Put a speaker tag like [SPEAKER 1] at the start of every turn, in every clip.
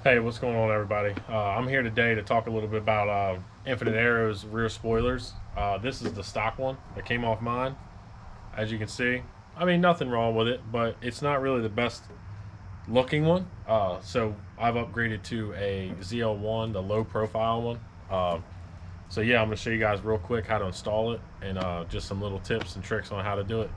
[SPEAKER 1] Hey, what's going on, everybody? I'm here today to talk a little bit about Infinite Aero's rear spoilers. This is the stock one that came off mine. As you can see, I mean, nothing wrong with it, but it's not really the best looking one. So I've upgraded to a ZL1, the low profile one. So yeah, I'm going to show you guys real quick how to install it and just some little tips and tricks on how to do it.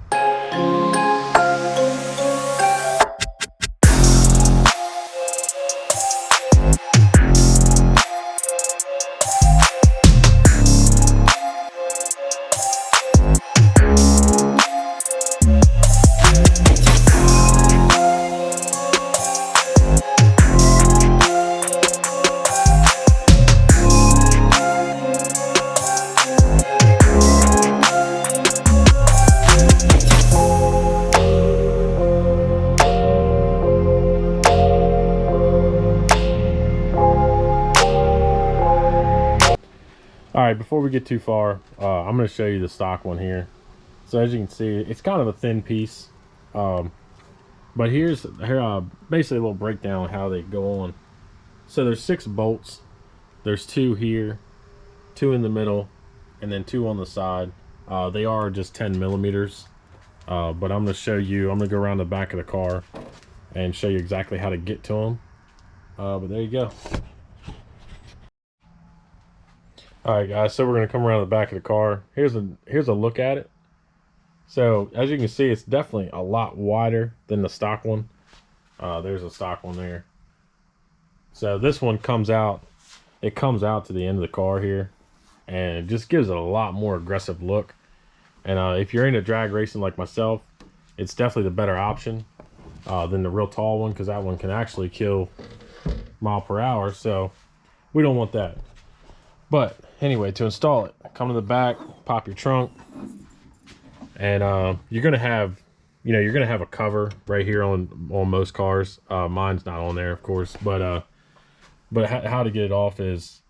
[SPEAKER 1] All right, before we get too far, I'm going to show you the stock one here. So as you can see, it's kind of a thin piece, but here's basically a little breakdown of how they go on. So there's 6 bolts. There's 2 here, 2 in the middle, and then 2 on the side. They are just 10 millimeters, but I'm going to show you. I'm going to go around the back of the car and show you exactly how to get to them. But there you go. All right, guys, so we're going to come around the back of the car. Here's a look at it. So as you can see, it's definitely a lot wider than the stock one. There's a stock one there. So this one comes out, it comes out to the end of the car here, and it just gives it a lot more aggressive look. And if you're into drag racing like myself, it's definitely the better option than the real tall one, because that one can actually kill mph. So we don't want that. But anyway, to install it, come to the back, pop your trunk, and you're gonna have, a cover right here on most cars. Mine's not on there, of course, but how to get it off is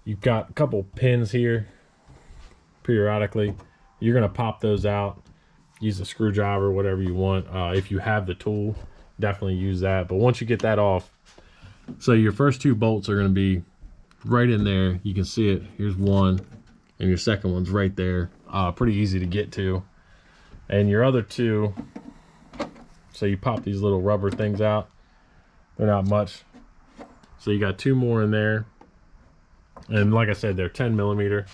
[SPEAKER 1] you've got a couple pins here. Periodically, you're gonna pop those out. Use a screwdriver, whatever you want. If you have the tool, definitely use that. But once you get that off, so your first 2 bolts are gonna be right in there. You can see it. Here's one, and your second one's right there. Pretty easy to get to. And your other 2, so you pop these little rubber things out. They're not much. So you got 2 more in there. And like I said, they're 10 millimeter.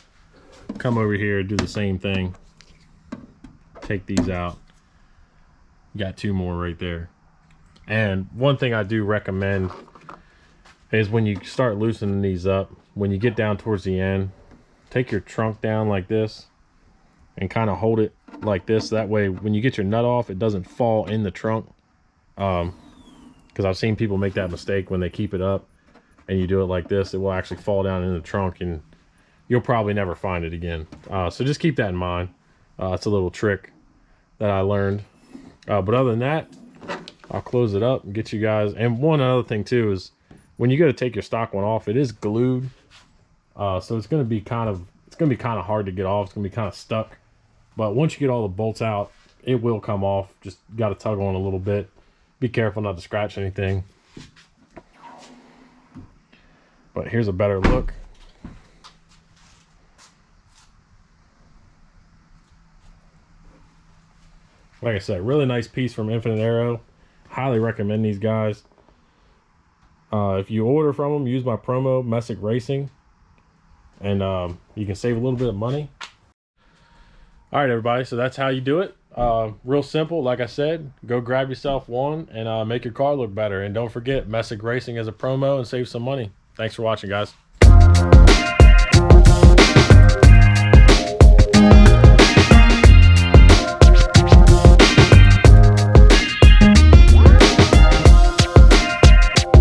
[SPEAKER 1] Come over here, do the same thing. Take these out. You got 2 more right there. And one thing I do recommend is when you start loosening these up, when you get down towards the end, take your trunk down like this and kind of hold it like this. That way, when you get your nut off, it doesn't fall in the trunk. Because I've seen people make that mistake when they keep it up and you do it like this, it will actually fall down in the trunk and you'll probably never find it again. So just keep that in mind. It's a little trick that I learned. But other than that, I'll close it up and get you guys. And one other thing too is, when you go to take your stock one off, it is glued, so it's going to be kind of hard to get off. It's going to be kind of stuck. But once you get all the bolts out, it will come off. Just got to tug on a little bit. Be careful not to scratch anything. But here's a better look. Like I said, really nice piece from Infinite Aero. Highly recommend these guys. If you order from them, use my promo MessickRacing, and you can save a little bit of money. All right, everybody, so that's how you do it. Real simple. Like I said, go grab yourself one and make your car look better. And don't forget, MessickRacing as a promo and save some money. Thanks for watching, guys.